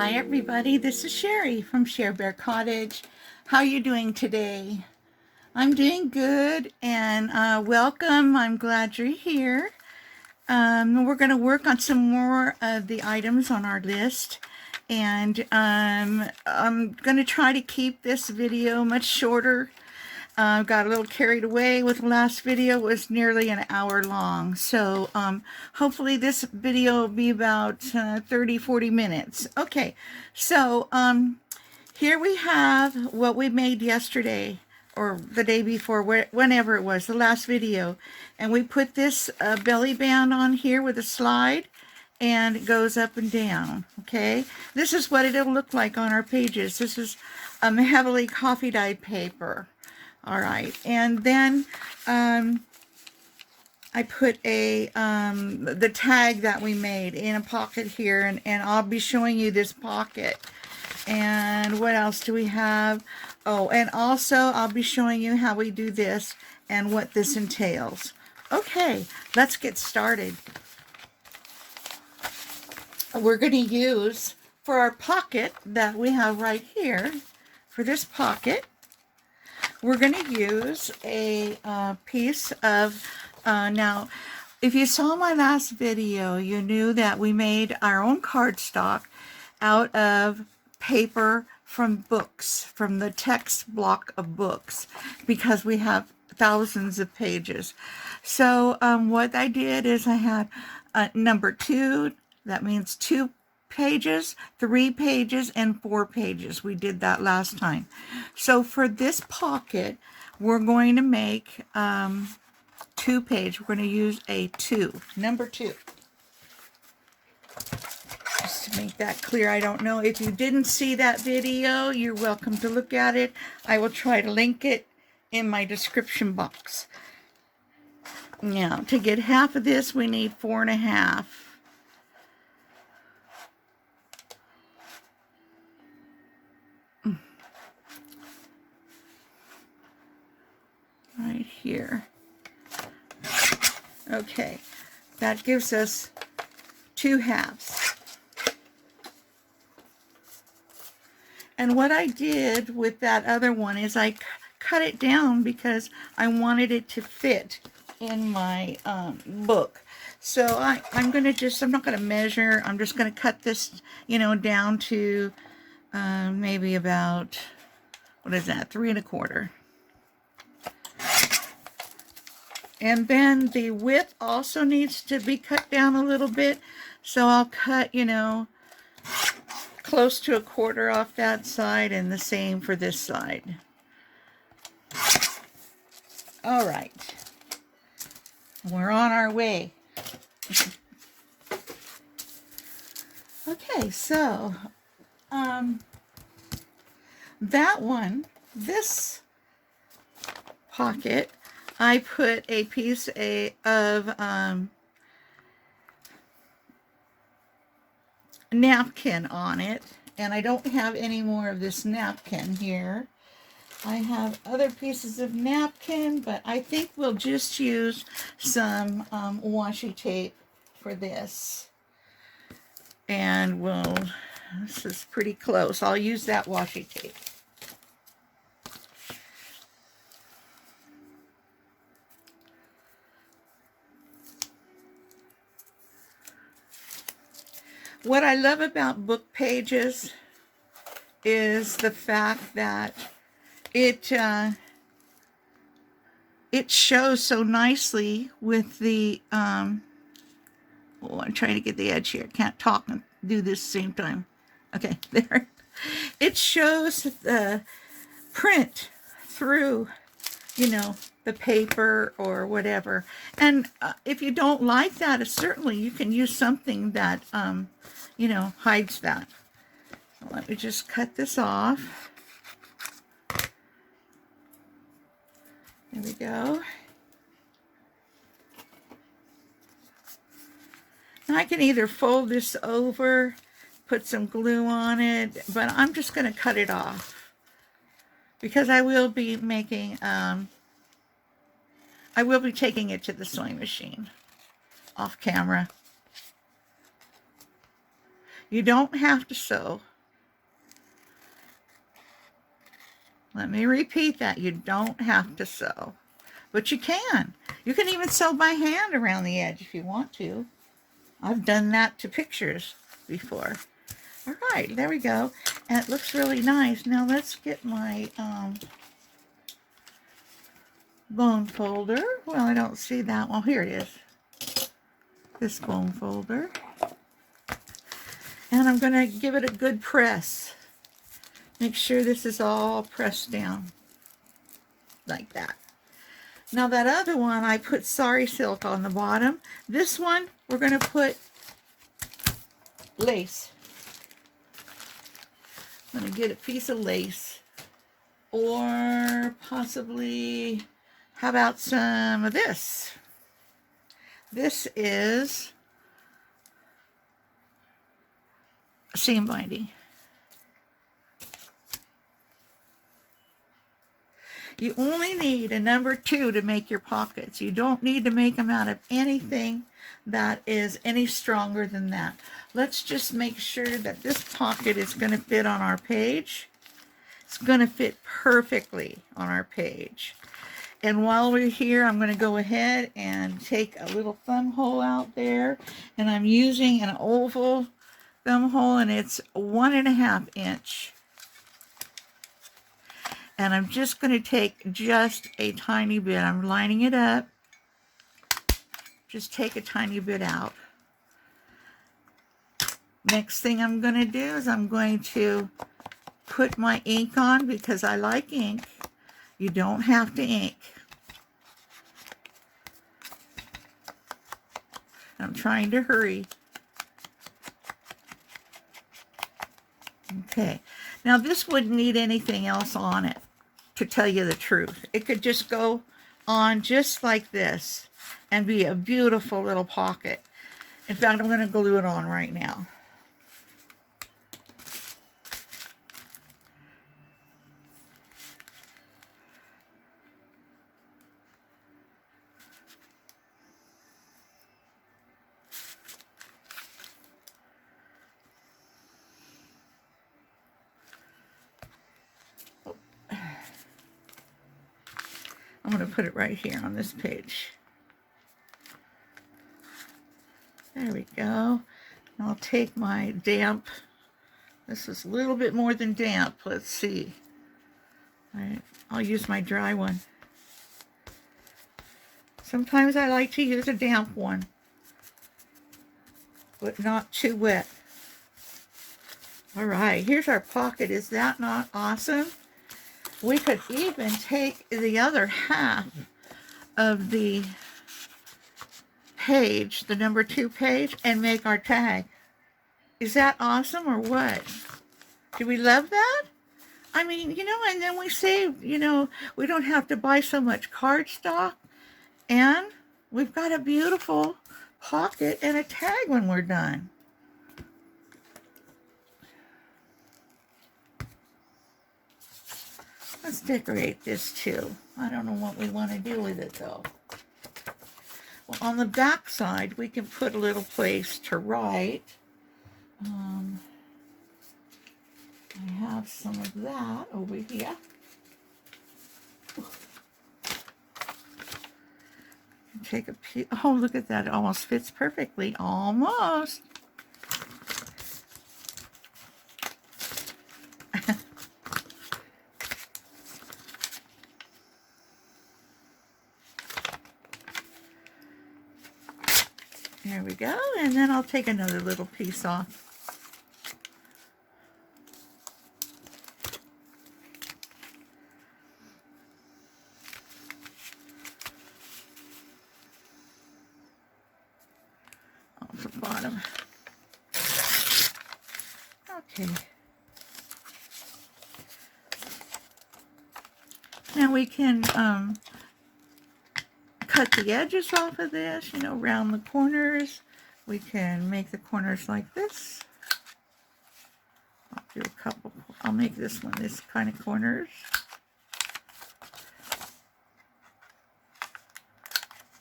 Hi everybody, this is Sherry from Share Bear Cottage. How are you doing today? I'm doing good and welcome. I'm glad you're here. We're going to work on some more of the items on our list, and I'm going to try to keep this video much shorter. Got a little carried away with the last video. It was nearly an hour long. So hopefully this video will be about 30-40 minutes. Okay, so here we have what we made yesterday or the day before, whenever it was, the last video. And we put this belly band on here with a slide, and it goes up and down. Okay, this is what it'll look like on our pages. This is heavily coffee dyed paper. All right, and then I put the tag that we made in a pocket here, and I'll be showing you this pocket. And what else do we have? Oh, and also I'll be showing you how we do this and what this entails. Okay, let's get started. We're going to use, for our pocket that we have right here, for this pocket, we're going to use a piece of, now, if you saw my last video, you knew that we made our own cardstock out of paper from books, from the text block of books, because we have thousands of pages. So what I did is I had number 2, that means 2 pages, 3 pages, and 4 pages. We did that last time. So for this pocket, we're going to make 2 page. We're going to use a 2, number 2. Just to make that clear, I don't know if you didn't see that video, you're welcome to look at it. I will try to link it in my description box. Now, to get half of this, we need 4.5. Right here. Okay, that gives us 2 halves. And what I did with that other one is I cut it down because I wanted it to fit in my book. So I'm going to just, I'm not going to measure, I'm just going to cut this, down to maybe about, what is that, 3 1/4. And then the width also needs to be cut down a little bit. So I'll cut, close to 1/4 off that side, and the same for this side. All right. We're on our way. Okay, so that one, this pocket, I put a piece of napkin on it, and I don't have any more of this napkin here. I have other pieces of napkin, but I think we'll just use some washi tape for this. And this is pretty close. I'll use that washi tape. What I love about book pages is the fact that it shows so nicely with the I'm trying to get the edge here. Can't talk and do this same time. Okay, there. It shows the print through, the paper or whatever. And if you don't like that, certainly you can use something that hides that. So let me just cut this off. There we go. And I can either fold this over, put some glue on it, but I'm just going to cut it off because I will be making, I will be taking it to the sewing machine off camera. You don't have to sew. Let me repeat that. You don't have to sew, but you can. You can even sew by hand around the edge if you want to. I've done that to pictures before. All right, there we go. And it looks really nice. Now let's get my bone folder. Well, I don't see that. Well, here it is. This bone folder. And I'm going to give it a good press. Make sure this is all pressed down like that. Now that other one, I put sari silk on the bottom. This one, we're going to put lace. I'm going to get a piece of lace. Or possibly, how about some of this? This is seam binding. You only need a number 2 to make your pockets. You don't need to make them out of anything that is any stronger than that. Let's just make sure that this pocket is going to fit on our page. It's going to fit perfectly on our page. And while we're here, I'm going to go ahead and take a little thumb hole out there. And I'm using an oval thumb hole, and it's 1.5 inch. And I'm just going to take just a tiny bit. I'm lining it up. Just take a tiny bit out. Next thing I'm going to do is I'm going to put my ink on because I like ink. You don't have to ink. I'm trying to hurry. Okay. Now this wouldn't need anything else on it, to tell you the truth. It could just go on just like this and be a beautiful little pocket. In fact, I'm going to glue it on right now. I'm going to put it right here on this page. There we go. I'll take my damp. This is a little bit more than damp. Let's see. All right. I'll use my dry one. Sometimes I like to use a damp one, but not too wet. All right, here's our pocket. Is that not awesome? We could even take the other half of the page, the number 2 page, and make our tag. Is that awesome or what? Do we love that? I mean, you know, and then we save, you know, we don't have to buy so much cardstock. And we've got a beautiful pocket and a tag when we're done. Let's decorate this too. I don't know what we want to do with it though. Well, on the back side, we can put a little place to write. I have some of that over here. Take a piece. Oh, look at that. It almost fits perfectly. Almost. There we go. And then I'll take another little piece off. Off the bottom. Okay. Now we can cut the edges off of this, you know, round the corners. We can make the corners like this. I'll do a couple. I'll make this one this kind of corners.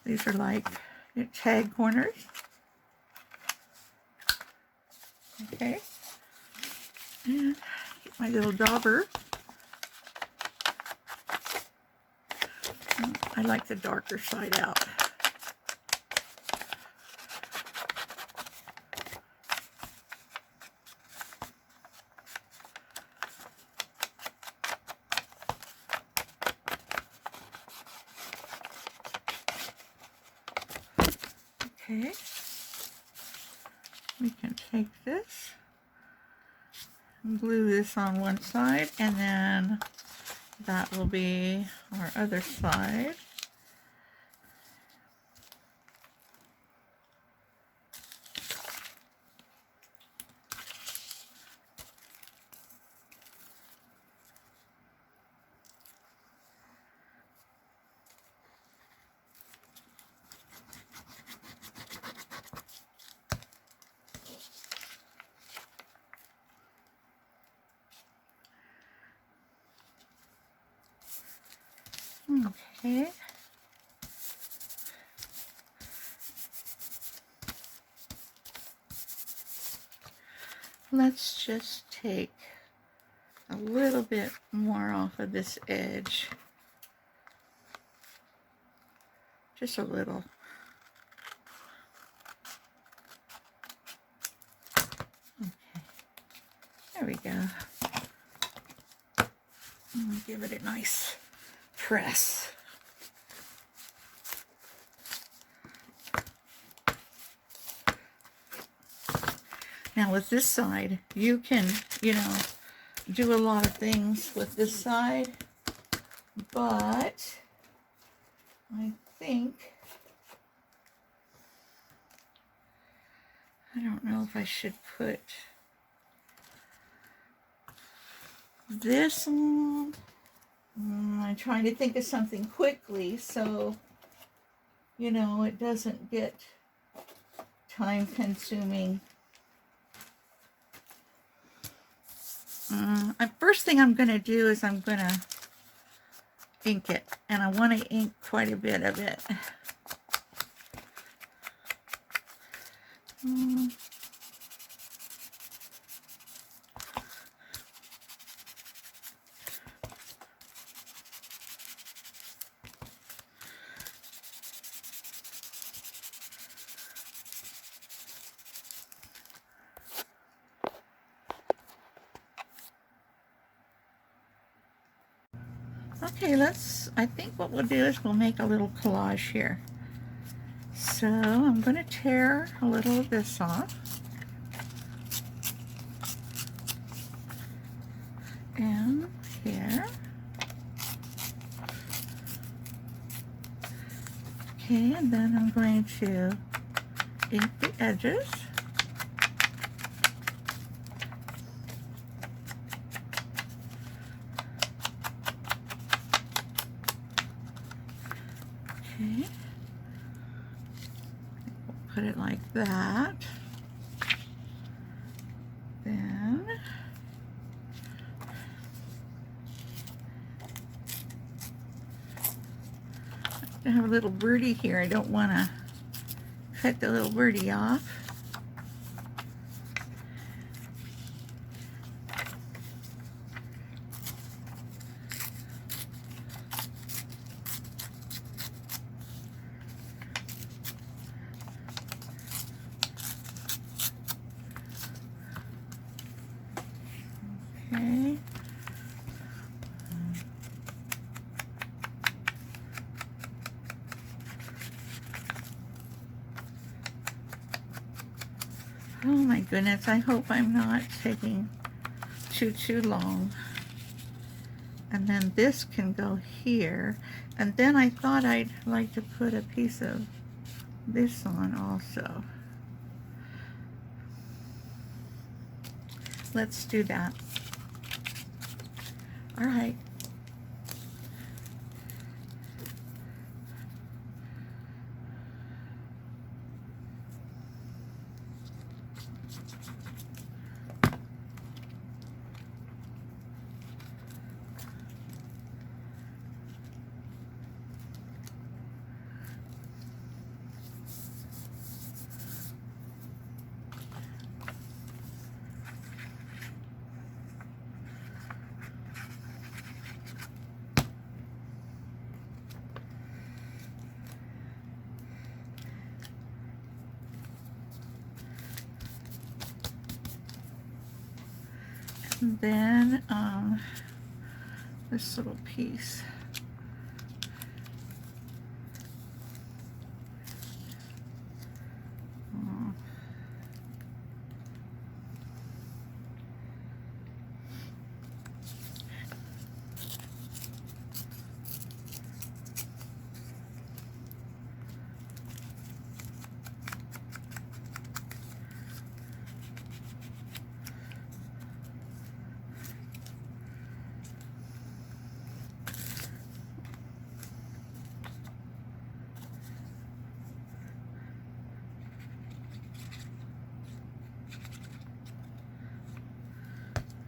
These are like tag corners. Okay. And get my little dauber. I like the darker side out. Okay, we can take this and glue this on one side, and then that will be our other side. Okay. Let's just take a little bit more off of this edge. Just a little. Okay. There we go. Give it a nice press. Now with this side, you can, do a lot of things with this side, but I think, I don't know if I should put this on. I'm trying to think of something quickly so, it doesn't get time consuming. First thing I'm going to do is I'm going to ink it, and I want to ink quite a bit of it. Okay, I think what we'll do is we'll make a little collage here. So I'm going to tear a little of this off. And here. Okay, and then I'm going to ink the edges. Okay, we'll put it like that. Then I have a little birdie here. I don't want to cut the little birdie off. Okay. Oh my goodness, I hope I'm not taking too long. And then this can go here. And then I thought I'd like to put a piece of this on also. Let's do that. All right. And then this little piece.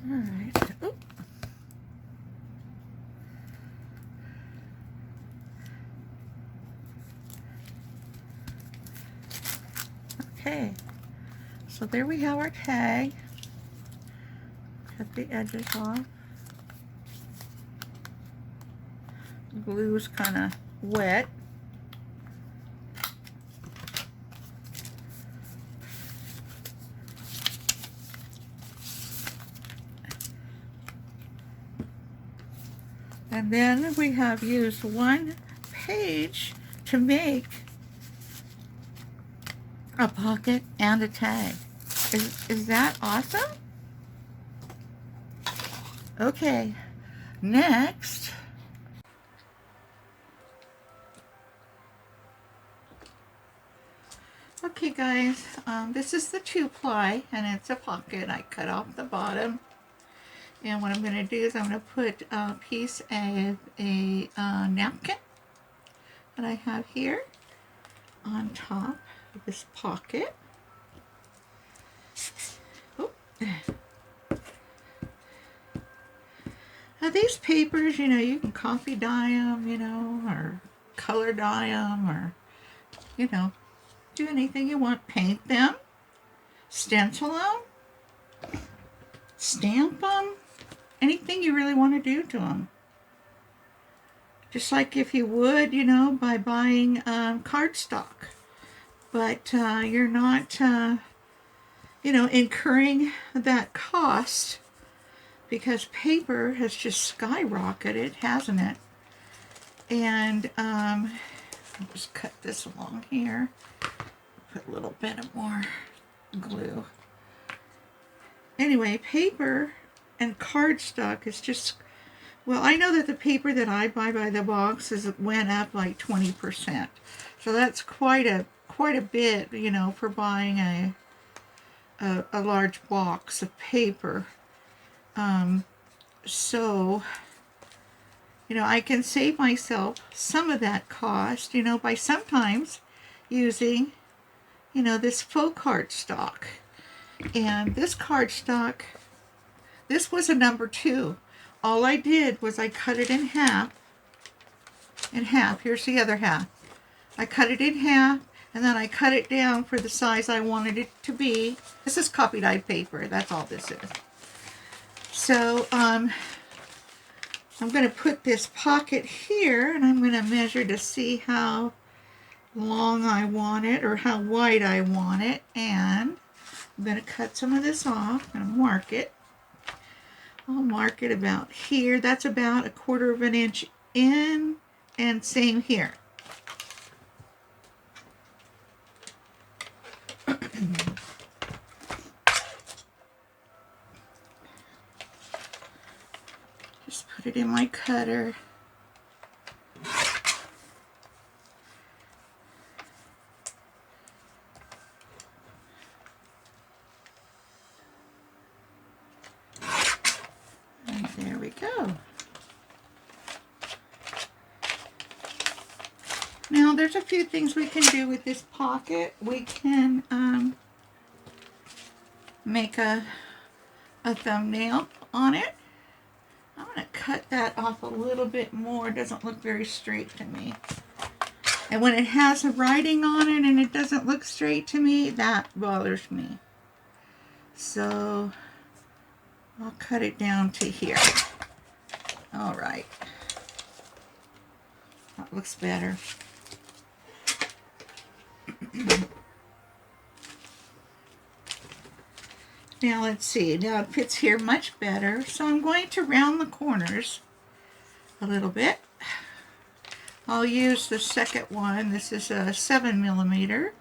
All right. Oop. Okay. So there we have our tag. Cut the edges off. The glue's kind of wet. And then we have used one page to make a pocket and a tag. Is that awesome? Okay, next. Okay guys, this is the 2-ply and it's a pocket. I cut off the bottom. And what I'm going to do is I'm going to put a piece of a napkin that I have here on top of this pocket. Oh. Now these papers, you know, you can coffee dye them, you know, or color dye them, or, you know, do anything you want. Paint them, stencil them, stamp them. Anything you really want to do to them. Just like if you would, you know, by buying cardstock. But you're not, you know, incurring that cost because paper has just skyrocketed, hasn't it? And I'll just cut this along here. Put a little bit of more glue. Anyway, paper and cardstock is just, well, I know that the paper that I buy by the box went up like 20%. So that's quite a bit, you know, for buying a large box of paper. So, you know, I can save myself some of that cost, you know, by sometimes using, you know, this faux cardstock. And this cardstock, this was a number 2. All I did was I cut it in half. Here's the other half. I cut it in half, and then I cut it down for the size I wanted it to be. This is copy dyed paper. That's all this is. So, I'm going to put this pocket here, and I'm going to measure to see how long I want it, or how wide I want it, and I'm going to cut some of this off and mark it. I'll mark it about here. That's about 1/4 of an inch in, and same here. Just put it in my cutter. There we go. Now there's a few things we can do with this pocket. We can make a thumbnail on it. I'm going to cut that off a little bit more. It doesn't look very straight to me. And when it has writing on it and it doesn't look straight to me, that bothers me. So I'll cut it down to here. All right. That looks better. Now let's see, now it fits here much better. So I'm going to round the corners a little bit. I'll use the second one. This is a 7mm.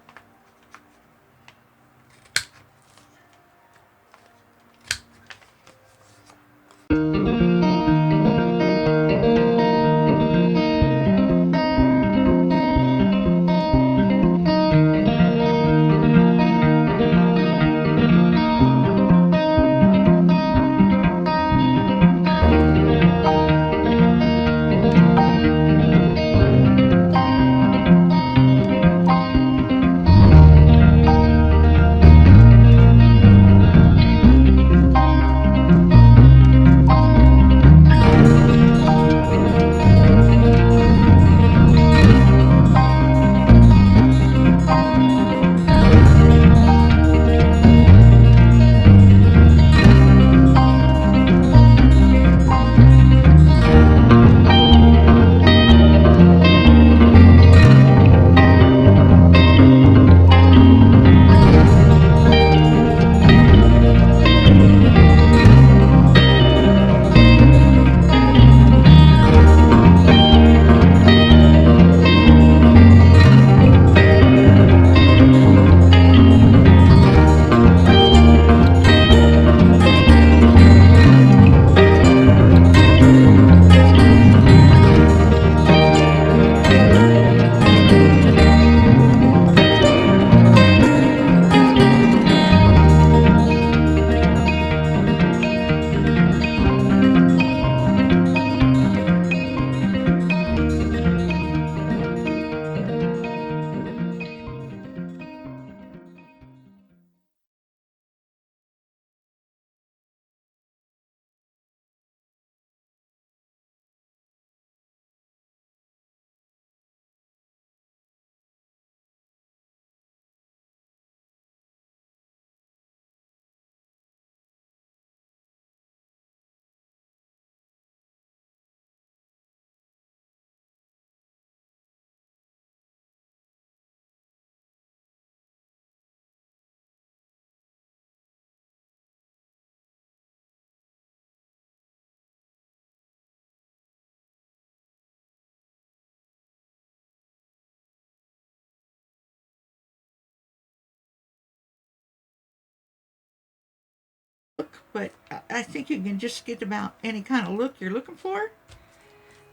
But I think you can just get about any kind of look you're looking for.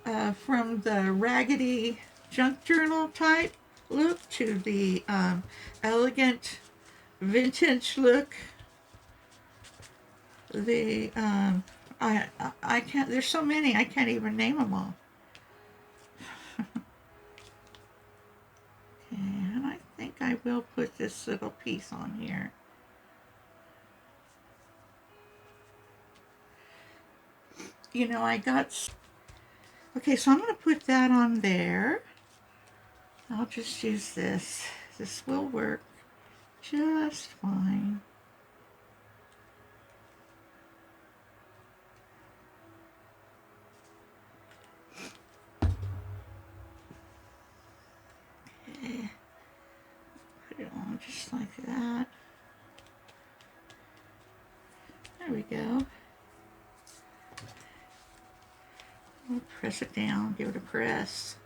From the raggedy junk journal type look to the elegant vintage look. The I can't. There's so many I can't even name them all. Okay, and I think I will put this little piece on here. You know, I got. Okay, so I'm going to put that on there. I'll just use this. This will work just fine. Okay. Put it on just like that. There we go. We'll press it down, give it a press.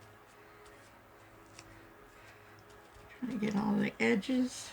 Try to get all the edges.